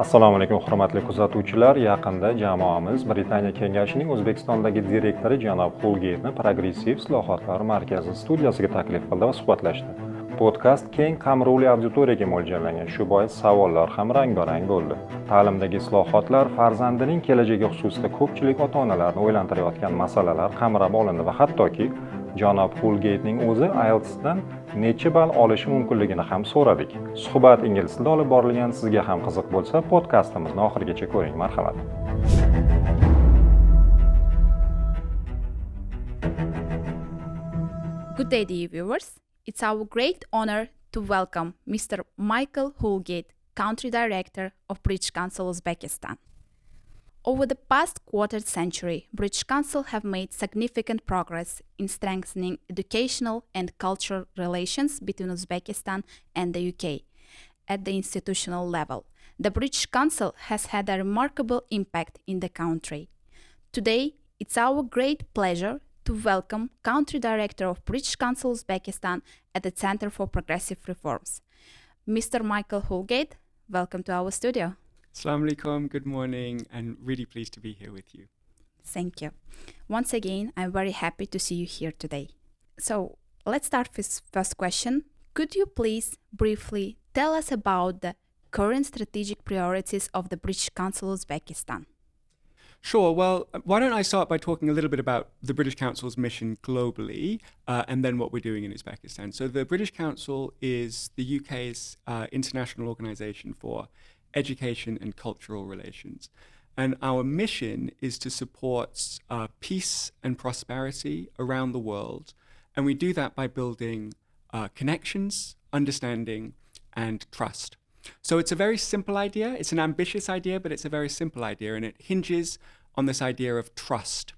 Assalomu alaykum hurmatli kuzatuvchilar. Yaqinda jamoamiz Britaniya Kengashining O'zbekistondagi direktori janob Holgeytni Progressiv islohotlar markazi studiyasiga taklif qildi va suhbatlashdi. Podkast keng qamrovli auditoriyaga mo'ljallangan, shu bois savollar ham rang-barang bo'ldi. Ta'limdagi islohotlar farzandining kelajagi xususida ko'pchilik ota-onalarni o'ylantirayotgan masalalar qamrab olindi va hattoki janob Holgeytning o'zi Ielts'dan necha ball olishi mumkinligini ham so'radik. Suhbat ingliz tilida olib borilgan. Sizga ham qiziq bo'lsa, podkastimizni oxirigacha ko'ring. Marhamat. Good day, dear viewers. It's our great honor to welcome Mr. Michael Holgate, Country Director of British Council Uzbekistan. Over the past quarter century, British Council have made significant progress in strengthening educational and cultural relations between Uzbekistan and the UK. At the institutional level, the British Council has had a remarkable impact in the country. Today, it's our great pleasure to welcome Country Director of British Council Uzbekistan at the Center for Progressive Reforms. Mr. Michael Holgate, welcome to our studio. Assalamu alaikum, good morning, and really pleased to be here with you. Thank you. Once again, I'm very happy to see you here today. So, let's start with first question. Could you please briefly tell us about the current strategic priorities of the British Council Uzbekistan? Sure, well, why don't I start by talking a little bit about the British Council's mission globally, and then what we're doing in Uzbekistan. So the British Council is the UK's international organisation for education and cultural relations. And our mission is to support peace and prosperity around the world. And we do that by building connections, understanding, and trust. So it's a very simple idea. It's an ambitious idea, but it's a very simple idea. And it hinges on this idea of trust,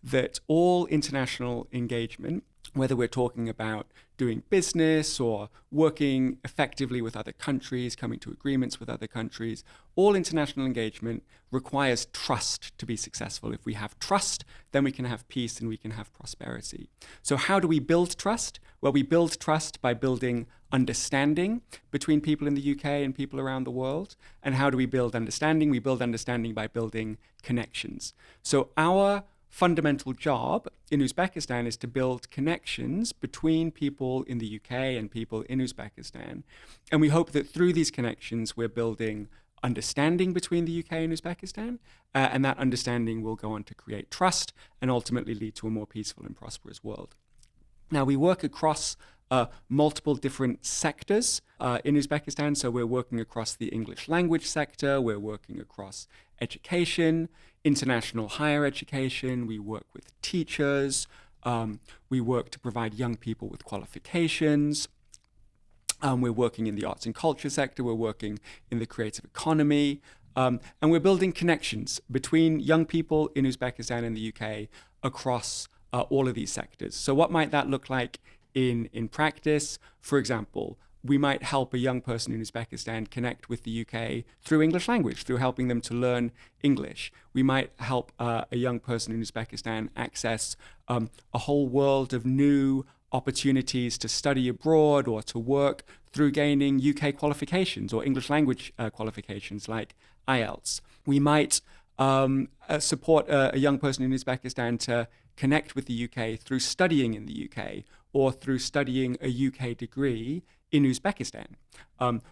that all international engagement, whether we're talking about doing business or working effectively with other countries, coming to agreements with other countries, all international engagement requires trust to be successful. If we have trust, then we can have peace and we can have prosperity. So how do we build trust? Well, we build trust by building understanding between people in the UK and people around the world. And how do we build understanding? We build understanding by building connections. So our fundamental job in Uzbekistan is to build connections between people in the UK and people in Uzbekistan. And we hope that through these connections, we're building understanding between the UK and Uzbekistan, and that understanding will go on to create trust and ultimately lead to a more peaceful and prosperous world. Now, we work across multiple different sectors in Uzbekistan. So we're working across the English language sector, we're working across education, international higher education, we work with teachers, we work to provide young people with qualifications, we're working in the arts and culture sector, we're working in the creative economy, and we're building connections between young people in Uzbekistan and the UK across all of these sectors. So what might that look like in practice? For example, we might help a young person in Uzbekistan connect with the UK through English language, through helping them to learn English. We might help a young person in Uzbekistan access a whole world of new opportunities to study abroad or to work through gaining UK qualifications or English language qualifications like Ielts. We might support a young person in Uzbekistan to connect with the UK through studying in the UK or through studying a UK degree in Uzbekistan.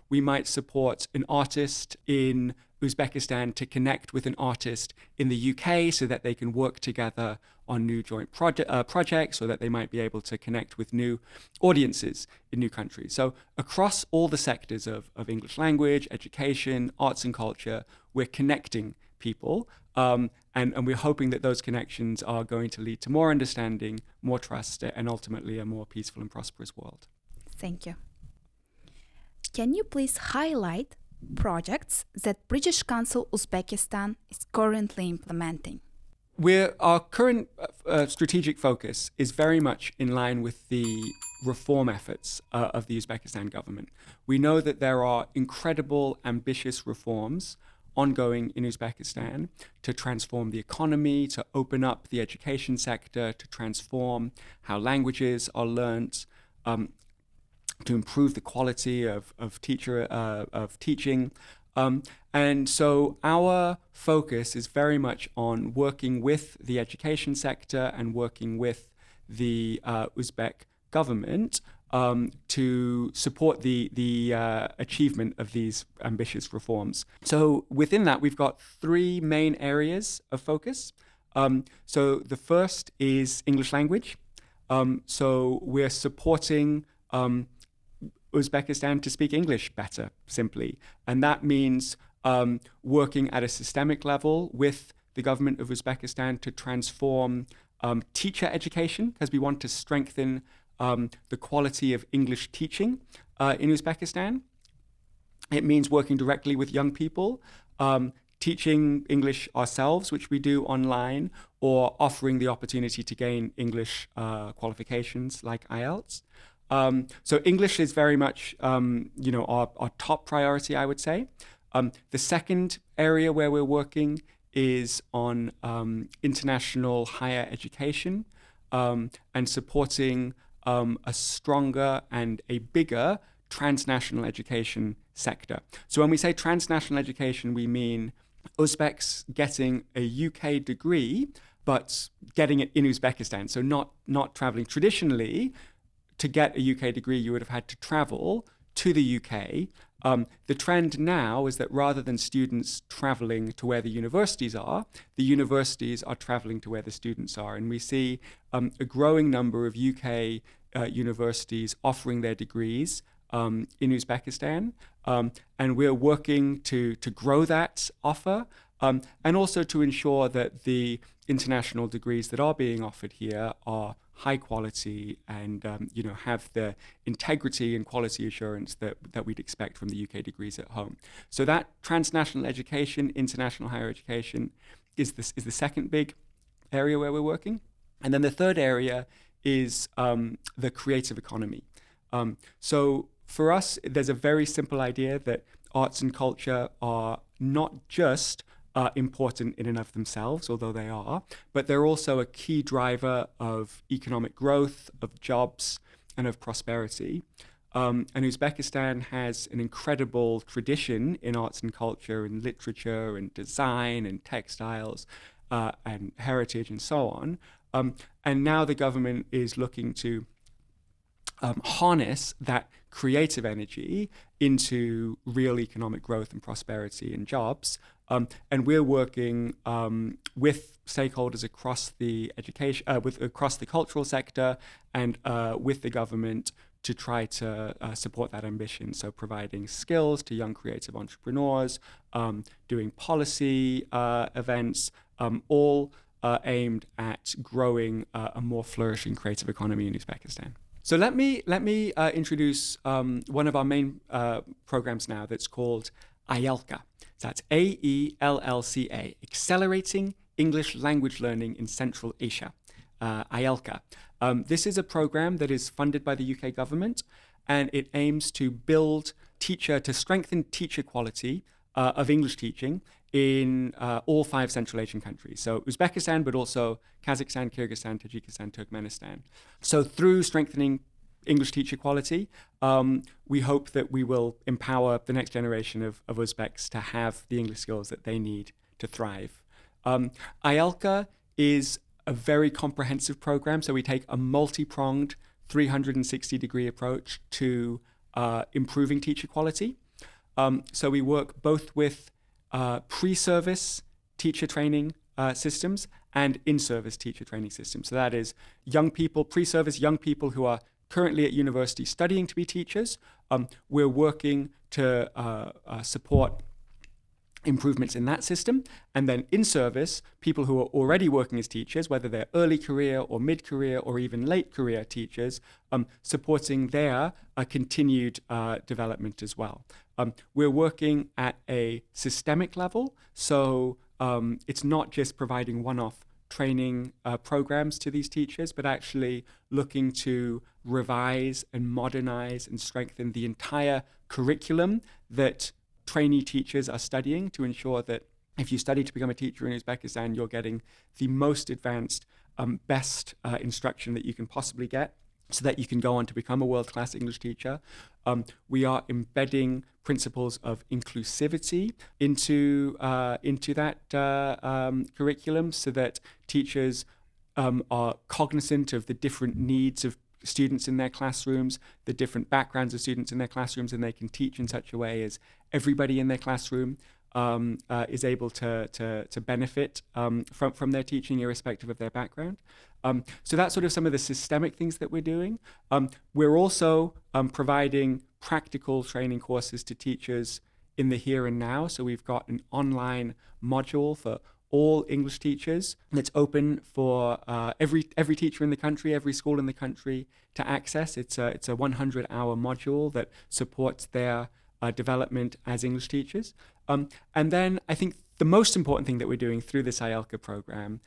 We might support an artist in Uzbekistan to connect with an artist in the UK so that they can work together on new joint projects, or that they might be able to connect with new audiences in new countries. So across all the sectors of English language, education, arts and culture, we're connecting people, and we're hoping that those connections are going to lead to more understanding, more trust, and ultimately a more peaceful and prosperous world. Thank you. Can you please highlight projects that British Council Uzbekistan is currently implementing? Our current strategic focus is very much in line with the reform efforts of the Uzbekistan government. We know that there are incredible, ambitious reforms ongoing in Uzbekistan to transform the economy, to open up the education sector, to transform how languages are learnt, to improve the quality of teaching, And so our focus is very much on working with the education sector and working with the Uzbek government to support the achievement of these ambitious reforms. So within that, we've got three main areas of focus. So the first is English language. So we're supporting Uzbekistan to speak English better, simply. And that means working at a systemic level with the government of Uzbekistan to transform teacher education, because we want to strengthen the quality of English teaching in Uzbekistan. It means working directly with young people, teaching English ourselves, which we do online, or offering the opportunity to gain English qualifications like Ielts. So English is very much, our top priority, I would say. The second area where we're working is on international higher education and supporting a stronger and a bigger transnational education sector. So when we say transnational education, we mean Uzbeks getting a UK degree, but getting it in Uzbekistan. So not traveling. Traditionally, to get a UK degree, you would have had to travel to the UK. The trend now is that rather than students traveling to where the universities are traveling to where the students are. And we see a growing number of UK universities offering their degrees in Uzbekistan. And we're working to grow that offer and also to ensure that the international degrees that are being offered here are high quality and have the integrity and quality assurance that we'd expect from the UK degrees at home. So that transnational education, international higher education is the second big area where we're working. And then the third area is the creative economy. So for us, there's a very simple idea that arts and culture are not just important in and of themselves, although they are, but they're also a key driver of economic growth, of jobs, and of prosperity. And Uzbekistan has an incredible tradition in arts and culture, and literature, and design, and textiles, and heritage, and so on. And now the government is looking to harness that creative energy into real economic growth and prosperity and jobs. And we're working with stakeholders across the education, across the cultural sector, and with the government to try to support that ambition. So providing skills to young creative entrepreneurs, doing policy events, all aimed at growing a more flourishing creative economy in Uzbekistan. So let me introduce one of our main programs now that's called Ielka. So that's AELLCA, Accelerating English Language Learning in Central Asia. Ielka. This is a program that is funded by the UK government, and it aims to strengthen teacher quality of English teaching in all 5 Central Asian countries. So Uzbekistan, but also Kazakhstan, Kyrgyzstan, Tajikistan, Turkmenistan. So through strengthening English teacher quality, we hope that we will empower the next generation of Uzbeks to have the English skills that they need to thrive. Ielka is a very comprehensive program, so we take a multi-pronged 360-degree approach to improving teacher quality. So we work both with pre-service teacher training systems and in-service teacher training systems. So that is young people, pre-service young people who are currently at university studying to be teachers. We're working to support improvements in that system. And then in service, people who are already working as teachers, whether they're early career or mid-career or even late career teachers, supporting their continued development as well. We're working at a systemic level. So it's not just providing one-off training programs to these teachers, but actually looking to revise and modernize and strengthen the entire curriculum that trainee teachers are studying to ensure that if you study to become a teacher in Uzbekistan, you're getting the most advanced, best instruction that you can possibly get so that you can go on to become a world-class English teacher. We are embedding principles of inclusivity into that curriculum, so that teachers are cognizant of the different needs of students in their classrooms, the different backgrounds of students in their classrooms, and they can teach in such a way as everybody in their classroom is able to benefit from their teaching, irrespective of their background. So that's sort of some of the systemic things that we're doing. We're also providing practical training courses to teachers in the here and now. So we've got an online module for all English teachers that's open for every teacher in the country, every school in the country to access. It's a 100-hour module that supports their development as English teachers. And then I think the most important thing that we're doing through this IELTS program,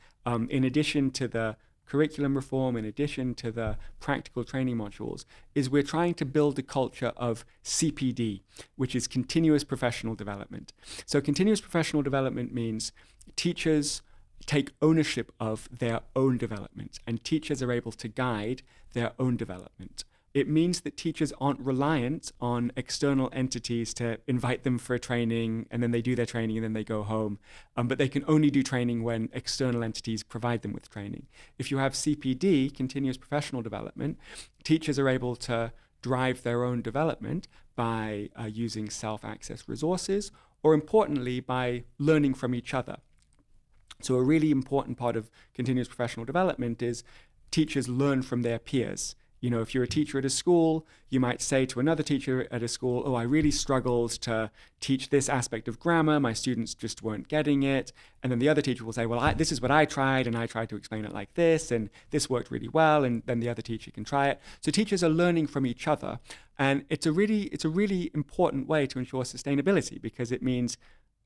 in addition to the curriculum reform, in addition to the practical training modules, is we're trying to build a culture of CPD, which is continuous professional development. So continuous professional development means teachers take ownership of their own development, and teachers are able to guide their own development. It means that teachers aren't reliant on external entities to invite them for a training, and then they do their training and then they go home. But they can only do training when external entities provide them with training. If you have CPD, continuous professional development, teachers are able to drive their own development by using self-access resources, or importantly, by learning from each other. So a really important part of continuous professional development is teachers learn from their peers. You know, if you're a teacher at a school, you might say to another teacher at a school, oh, I really struggled to teach this aspect of grammar. My students just weren't getting it. And then the other teacher will say, well, this is what I tried, and I tried to explain it like this, and this worked really well, and then the other teacher can try it. So teachers are learning from each other. And it's a really important way to ensure sustainability, because it means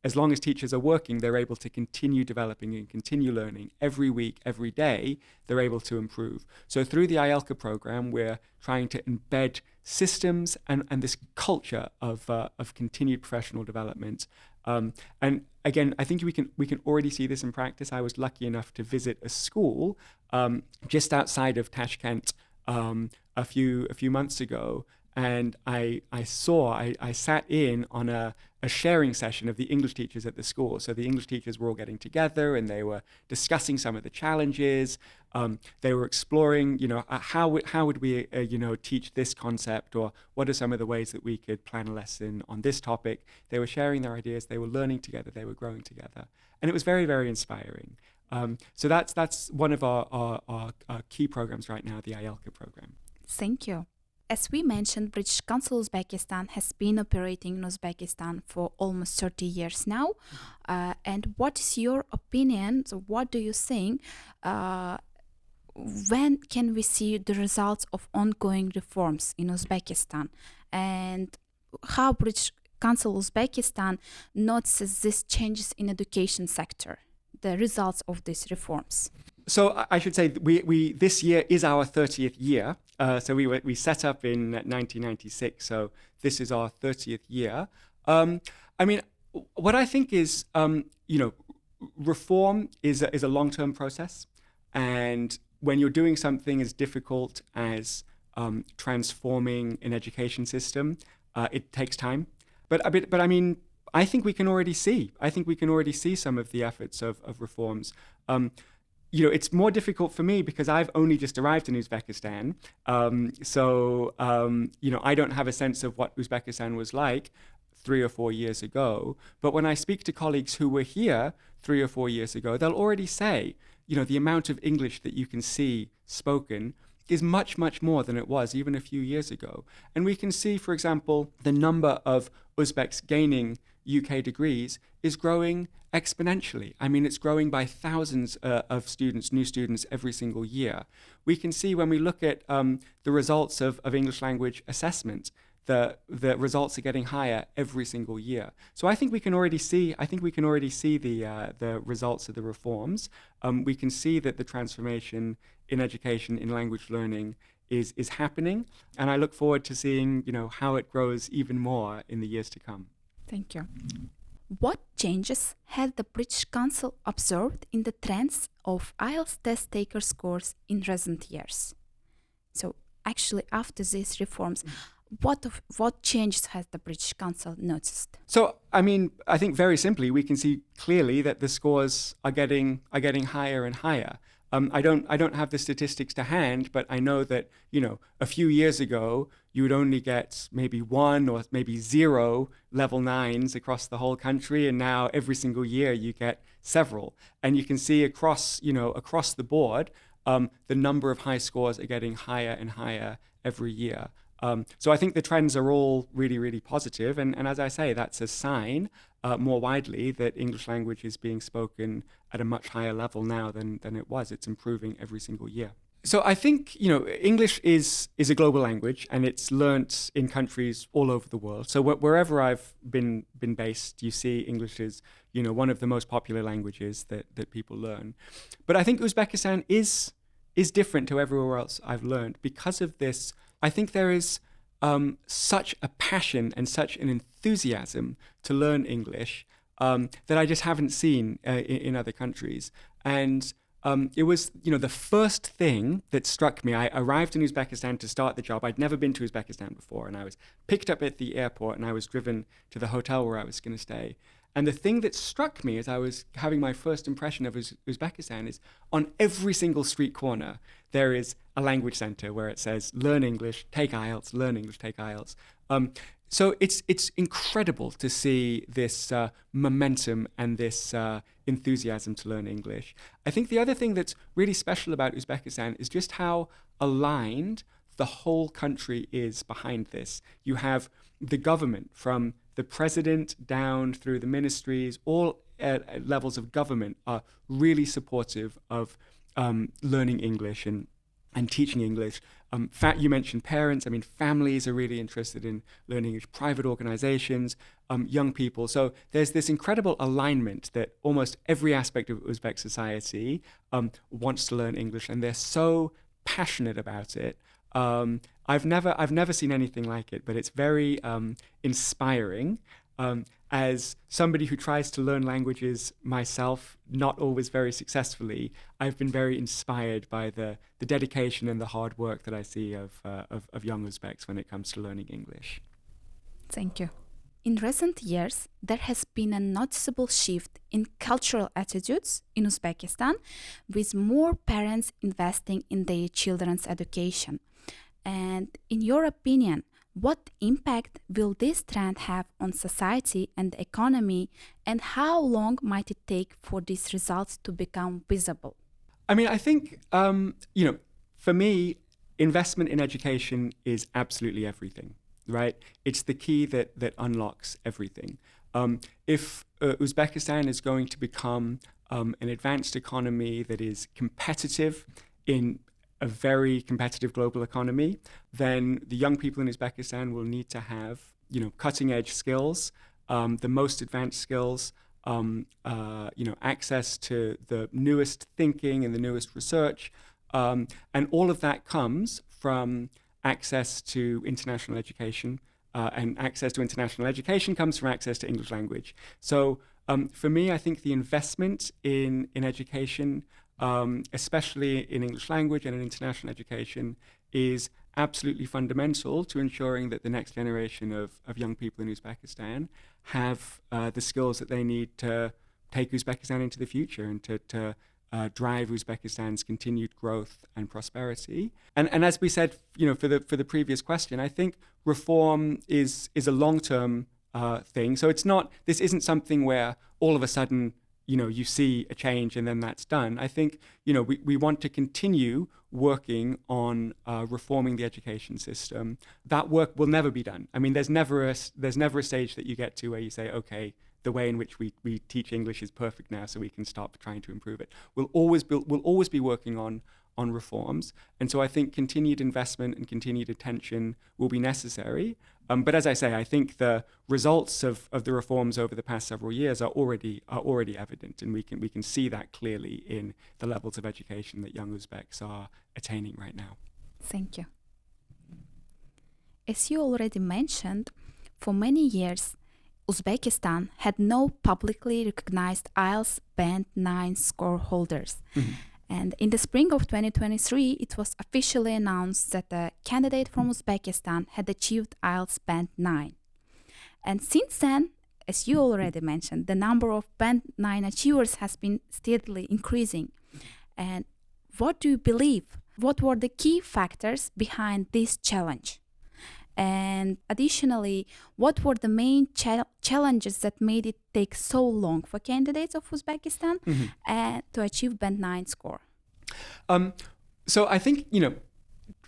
as long as teachers are working, they're able to continue developing and continue learning every week, every day, they're able to improve. So through the IELTS program, we're trying to embed systems and this culture of continued professional development. And again, I think we can already see this in practice. I was lucky enough to visit a school just outside of Tashkent a few months ago. And I sat in on a sharing session of the English teachers at the school. So the English teachers were all getting together, and they were discussing some of the challenges. They were exploring, how would we, teach this concept, or what are some of the ways that we could plan a lesson on this topic. They were sharing their ideas. They were learning together. They were growing together, and it was very, very inspiring. So that's one of our key programs right now, the IELTS program. Thank you. As we mentioned, British Council Uzbekistan has been operating in Uzbekistan for almost 30 years now. And what is your opinion? So what do you think? When can we see the results of ongoing reforms in Uzbekistan? And how British Council Uzbekistan notices these changes in education sector, the results of these reforms? So I should say we this year is our 30th year. So we set up in 1996. So this is our 30th year. I mean, what I think is, reform is a long-term process, and when you're doing something as difficult as transforming an education system, it takes time. But I mean, I think we can already see some of the efforts of reforms. It's more difficult for me because I've only just arrived in Uzbekistan. I don't have a sense of what Uzbekistan was like 3 or 4 years ago. But when I speak to colleagues who were here 3 or 4 years ago, they'll already say, the amount of English that you can see spoken is much, much more than it was even a few years ago. And we can see, for example, the number of Uzbeks gaining UK degrees is growing exponentially. I mean, it's growing by thousands of students, new students every single year. We can see when we look at the results of English language assessment, the results are getting higher every single year. So I think we can already see the results of the reforms. We can see that the transformation in education, in language learning is happening. And I look forward to seeing, how it grows even more in the years to come. Thank you. What changes has the British Council observed in the trends of IELTS test taker scores in recent years? So, actually after these reforms, what changes has the British Council noticed? So, I mean, I think very simply, we can see clearly that the scores are getting higher and higher. I don't have the statistics to hand, but I know that, a few years ago, you would only get maybe 1 or maybe 0 level 9s across the whole country. And now every single year you get several. And you can see across the board, the number of high scores are getting higher and higher every year. So I think the trends are all really, really positive. And as I say, that's a sign more widely that English language is being spoken at a much higher level now than it was. It's improving every single year. So I think, English is a global language, and it's learnt in countries all over the world. So wherever I've been based, you see English is, one of the most popular languages that people learn. But I think Uzbekistan is different to everywhere else I've learned. Because of this, I think there is such a passion and such an enthusiasm to learn English that I just haven't seen in other countries. And it was, the first thing that struck me. I arrived in Uzbekistan to start the job. I'd never been to Uzbekistan before, and I was picked up at the airport, and I was driven to the hotel where I was going to stay. And the thing that struck me as I was having my first impression of Uzbekistan is on every single street corner, there is a language center where it says, learn English, take Ielts, learn English, take Ielts. So it's incredible to see this momentum and this enthusiasm to learn English. I think the other thing that's really special about Uzbekistan is just how aligned the whole country is behind this. You have the government, from the president down through the ministries, all at levels of government are really supportive of learning English and teaching English. You mentioned parents. I mean, families are really interested in learning English, private organizations, young people. So there's this incredible alignment that almost every aspect of Uzbek society wants to learn English, and they're so passionate about it. I've never seen anything like it, but it's very inspiring. As somebody who tries to learn languages myself, not always very successfully, I've been very inspired by the dedication and the hard work that I see of young Uzbeks when it comes to learning English. Thank you. In recent years, there has been a noticeable shift in cultural attitudes in Uzbekistan, with more parents investing in their children's education. And in your opinion, what impact will this trend have on society and the economy, and how long might it take for these results to become visible? I mean, I think, for me, investment in education is absolutely everything, right? It's the key that unlocks everything. If Uzbekistan is going to become an advanced economy that is competitive in a very competitive global economy, then the young people in Uzbekistan will need to have, cutting edge skills, the most advanced skills, access to the newest thinking and the newest research. And all of that comes from access to international education, and access to international education comes from access to English language. So for me, I think the investment in education, especially in English language and in international education, is absolutely fundamental to ensuring that the next generation of young people in Uzbekistan have the skills that they need to take Uzbekistan into the future and to drive Uzbekistan's continued growth and prosperity. And as we said, for the previous question, I think reform is a long-term thing. So this isn't something where all of a sudden you see a change and then that's done. I think, we want to continue working on reforming the education system. That work will never be done. I mean, there's never a stage that you get to where you say, okay, the way in which we teach English is perfect now, so we can stop trying to improve it. We'll always be working on reforms. And so I think continued investment and continued attention will be necessary. But as I say, I think the results of the reforms over the past several years are already evident, and we can see that clearly in the levels of education that young Uzbeks are attaining right now. Thank you. As you already mentioned, for many years, Uzbekistan had no publicly recognized IELTS Band 9 score holders. Mm-hmm. And in the spring of 2023, it was officially announced that the candidate from Uzbekistan had achieved Ielts Band 9. And since then, as you already mentioned, the number of Band 9 achievers has been steadily increasing. And what do you believe? What were the key factors behind this challenge? And additionally, what were the main challenges that made it take so long for candidates of Uzbekistan to achieve Band 9 score? So I think,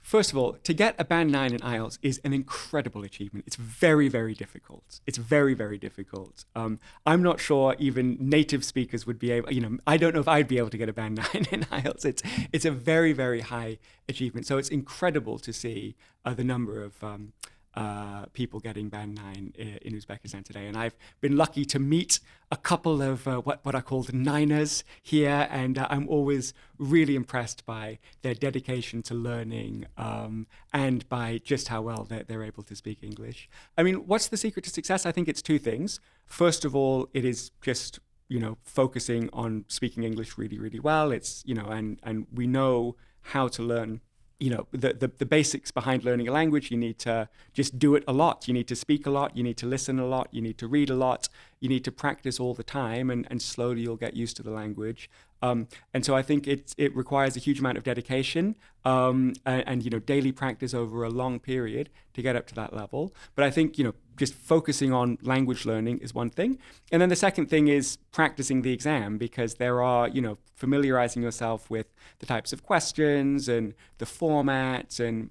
first of all, to get a Band 9 in IELTS is an incredible achievement. It's very, very difficult. It's very, very difficult. I'm not sure even native speakers would be able, I don't know if I'd be able to get a Band 9 in IELTS. It's a very, very high achievement. So it's incredible to see the number of people getting Band 9 in Uzbekistan today. And I've been lucky to meet a couple of what are called niners here, and I'm always really impressed by their dedication to learning and by just how well they're able to speak English. I mean, what's the secret to success? I think it's two things. First of all, it is just focusing on speaking English really, really well. It's and we know how to learn. The basics behind learning a language. You need to just do it a lot. You need to speak a lot. You need to listen a lot. You need to read a lot. You need to practice all the time, and slowly you'll get used to the language. And so I think it requires a huge amount of dedication and daily practice over a long period to get up to that level. But I think just focusing on language learning is one thing, and then the second thing is practicing the exam, because there are familiarizing yourself with the types of questions and the formats and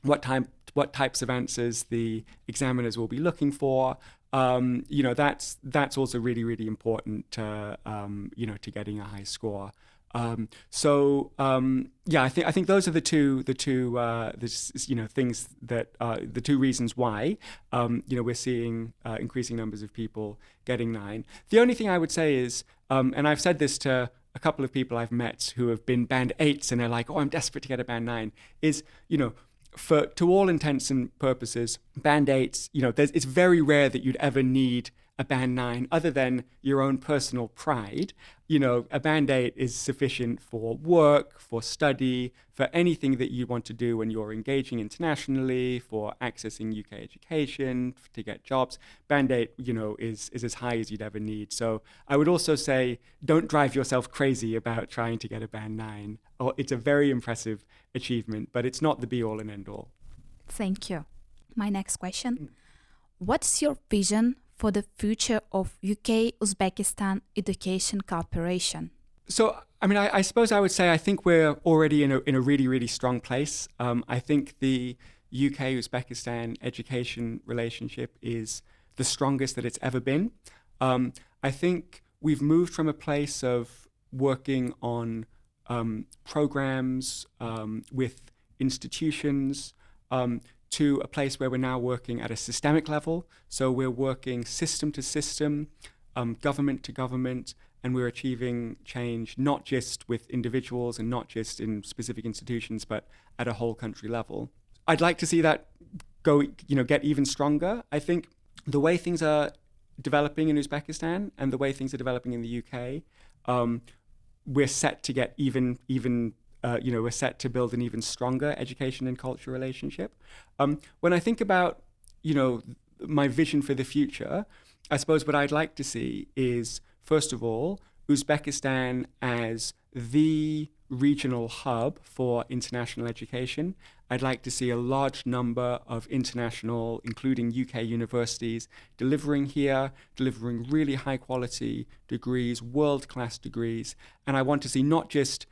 what types of answers the examiners will be looking for. That's also really, really important to getting a high score. I think those are the two things that the two reasons why we're seeing increasing numbers of people getting 9. The only thing I would say is, and I've said this to a couple of people I've met who have been Band 8s and they're like, oh, I'm desperate to get a Band 9, is to all intents and purposes, Band 8s, it's very rare that you'd ever need a Band 9 other than your own personal pride. A Band 8 is sufficient for work, for study, for anything that you want to do when you're engaging internationally, for accessing UK education, to get jobs. Band 8, is as high as you'd ever need. So I would also say, don't drive yourself crazy about trying to get a Band 9. It's a very impressive achievement, but it's not the be-all and end-all. Thank you. My next question. What's your vision for the future of UK-Uzbekistan education cooperation? So, I suppose I would say I think we're already in a really, really strong place. I think the UK-Uzbekistan education relationship is the strongest that it's ever been. I think we've moved from a place of working on programs with institutions to a place where we're now working at a systemic level. So we're working system to system, government to government, and we're achieving change not just with individuals and not just in specific institutions, but at a whole country level. I'd like to see that get even stronger. I think the way things are developing in Uzbekistan and the way things are developing in the UK, we're set to get we're set to build an even stronger education and culture relationship. When I think about, my vision for the future, I suppose what I'd like to see is, first of all, Uzbekistan as the regional hub for international education. I'd like to see a large number of international, including UK universities, delivering here, delivering really high quality degrees, world-class degrees. And I want to see not just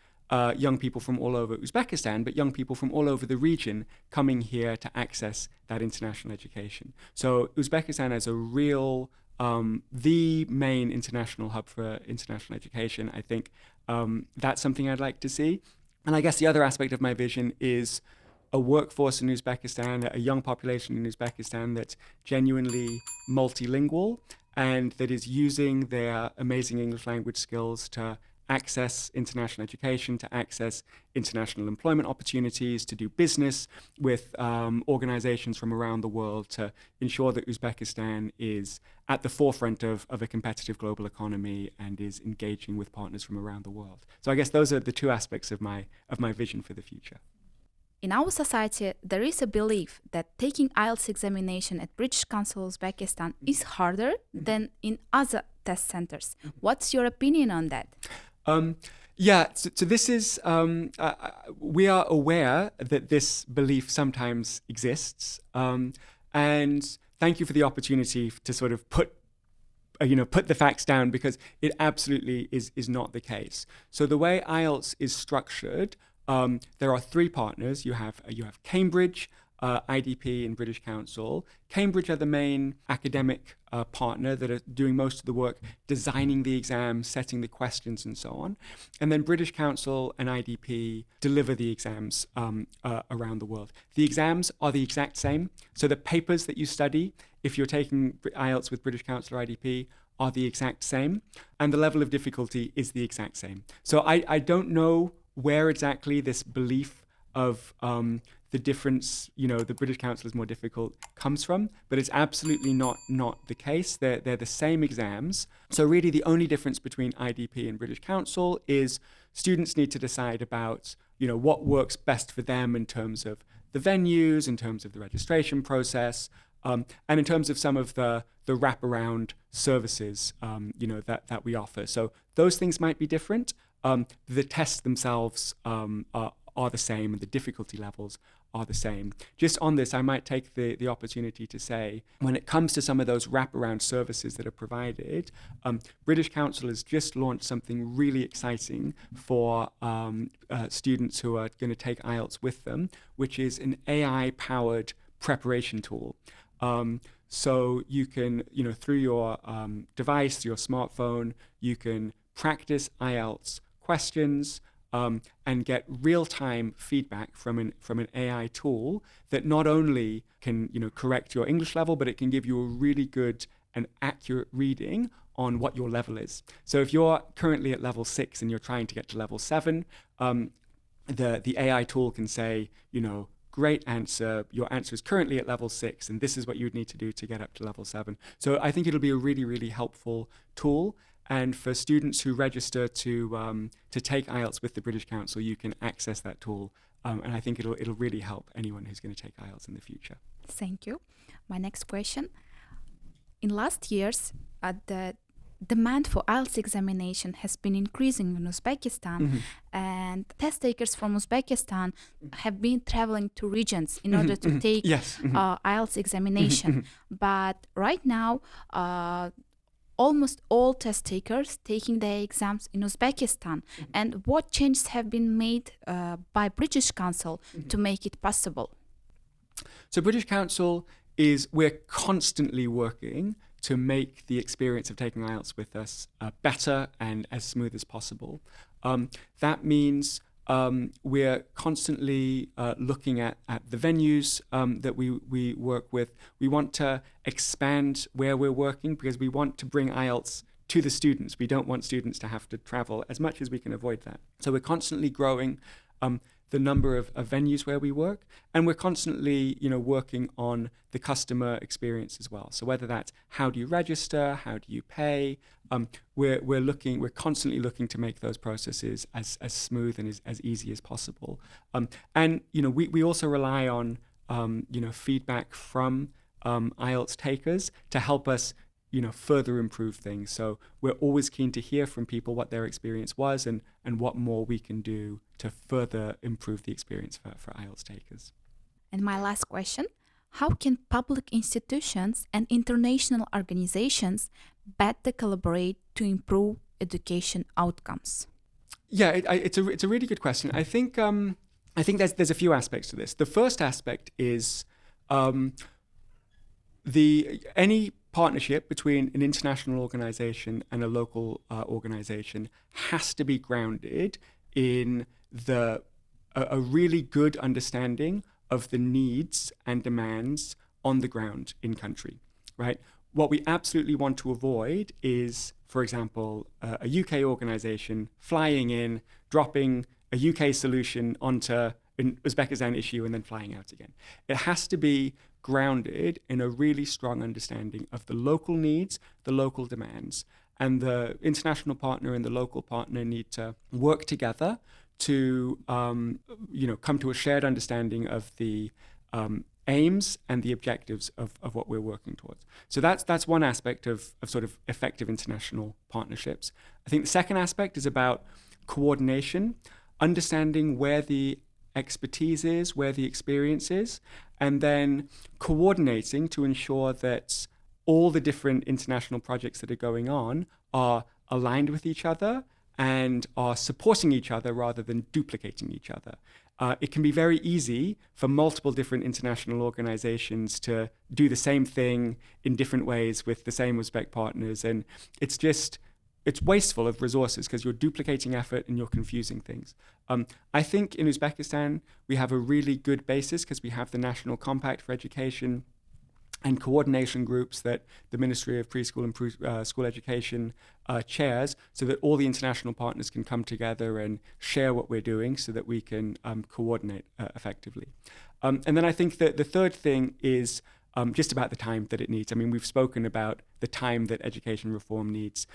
young people from all over Uzbekistan, but young people from all over the region coming here to access that international education. So Uzbekistan as a real, the main international hub for international education, I think that's something I'd like to see. And I guess the other aspect of my vision is a workforce in Uzbekistan, a young population in Uzbekistan that's genuinely multilingual and that is using their amazing English language skills to access international education, to access international employment opportunities, to do business with organizations from around the world, to ensure that Uzbekistan is at the forefront of a competitive global economy and is engaging with partners from around the world. So I guess those are the two aspects of my vision for the future. In our society, there is a belief that taking Ielts examination at British Council Uzbekistan is harder than in other test centers. What's your opinion on that? So this is, we are aware that this belief sometimes exists. And thank you for the opportunity to sort of put the facts down, because it absolutely is not the case. So the way Ielts is structured, there are three partners. You have Cambridge, IDP, and British Council. Cambridge are the main academic partner that are doing most of the work, designing the exams, setting the questions, and so on. And then British Council and IDP deliver the exams around the world. The exams are the exact same. So the papers that you study, if you're taking Ielts with British Council or IDP, are the exact same. And the level of difficulty is the exact same. So I don't know where exactly this belief of the difference, the British Council is more difficult, comes from, but it's absolutely not the case. They're the same exams. So really the only difference between IDP and British Council is students need to decide about, what works best for them in terms of the venues, in terms of the registration process, and in terms of some of the wraparound services, that we offer. So those things might be different. The tests themselves are the same, and the difficulty levels are the same. Just on this, I might take the opportunity to say, when it comes to some of those wraparound services that are provided, British Council has just launched something really exciting for students who are going to take Ielts with them, which is an AI-powered preparation tool. So you can, through your device, your smartphone, you can practice Ielts questions and get real-time feedback from an AI tool that not only can correct your English level, but it can give you a really good and accurate reading on what your level is. So if you're currently at level 6 and you're trying to get to level 7, the AI tool can say, great answer, your answer is currently at level 6, and this is what you would need to do to get up to level 7. So I think it'll be a really, really helpful tool. And for students who register to take Ielts with the British Council, you can access that tool. And I think it'll really help anyone who's going to take Ielts in the future. Thank you. My next question. In last years, the demand for Ielts examination has been increasing in Uzbekistan, and test takers from Uzbekistan have been traveling to regions in order to take Ielts examination. But right now, almost all test takers taking their exams in Uzbekistan. And what changes have been made by British Council to make it possible? So British Council we're constantly working to make the experience of taking Ielts with us better and as smooth as possible. That means we're constantly looking at the venues that we work with. We want to expand where we're working because we want to bring Ielts to the students. We don't want students to have to travel as much as we can avoid that. So we're constantly growing the number of venues where we work, and we're constantly working on the customer experience as well. So whether that's how do you register, how do you pay, we're constantly looking to make those processes as smooth and as easy as possible. And we also rely on feedback from Ielts takers to help us further improve things. So we're always keen to hear from people what their experience was and what more we can do to further improve the experience for Ielts takers. And my last question, how can public institutions and international organizations better collaborate to improve education outcomes? Yeah, it's a really good question. I think there's a few aspects to this. The first aspect is any partnership between an international organization and a local organization has to be grounded in a really good understanding of the needs and demands on the ground in country, right? What we absolutely want to avoid is, for example, a UK organization flying in, dropping a UK solution onto an Uzbekistan issue and then flying out again. It has to be grounded in a really strong understanding of the local needs, the local demands, and the international partner and the local partner need to work together to come to a shared understanding of the aims and the objectives of what we're working towards. So that's one aspect of sort of effective international partnerships. I think the second aspect is about coordination, understanding where the expertise is, where the experience is, and then coordinating to ensure that all the different international projects that are going on are aligned with each other and are supporting each other rather than duplicating each other. It can be very easy for multiple different international organizations to do the same thing in different ways with the same Uzbek partners, and it's wasteful of resources because you're duplicating effort and you're confusing things. I think in Uzbekistan, we have a really good basis because we have the National Compact for Education and coordination groups that the Ministry of Preschool and School Education chairs, so that all the international partners can come together and share what we're doing so that we can coordinate effectively. And then I think that the third thing is just about the time that it needs. I mean, we've spoken about the time that education reform needs.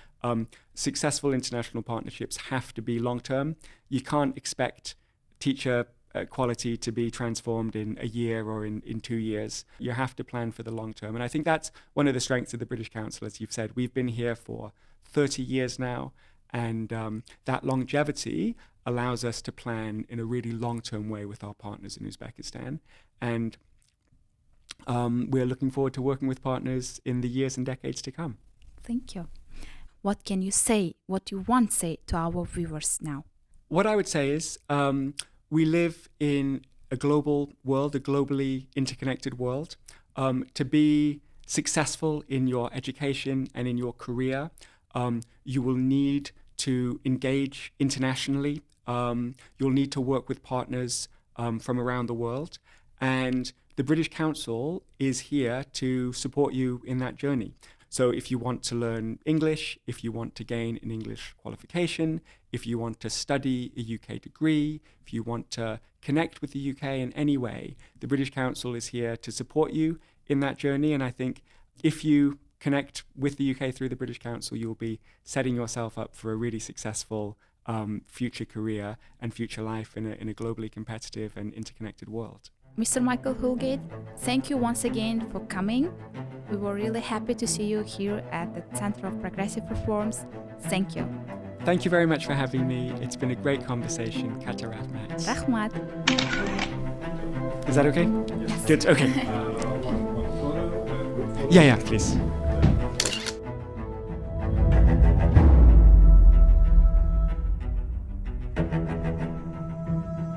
Successful international partnerships have to be long-term. You can't expect teacher quality to be transformed in a year or in 2 years. You have to plan for the long term. And I think that's one of the strengths of the British Council, as you've said. We've been here for 30 years now, and that longevity allows us to plan in a really long-term way with our partners in Uzbekistan. And we're looking forward to working with partners in the years and decades to come. Thank you. What can you say, what you want to say to our viewers now? What I would say is we live in a global world, a globally interconnected world. To be successful in your education and in your career, you will need to engage internationally. You'll need to work with partners from around the world. And the British Council is here to support you in that journey. So if you want to learn English, if you want to gain an English qualification, if you want to study a UK degree, if you want to connect with the UK in any way, the British Council is here to support you in that journey. And I think if you connect with the UK through the British Council, you'll be setting yourself up for a really successful future career and future life in a globally competitive and interconnected world. Mr. Michael Holgate, thank you once again for coming. We were really happy to see you here at the Center of Progressive Reforms. Thank you. Thank you very much for having me. It's been a great conversation. Katta rahmat. Rahmat. Is that okay? Yes. Good, okay. Yeah, please.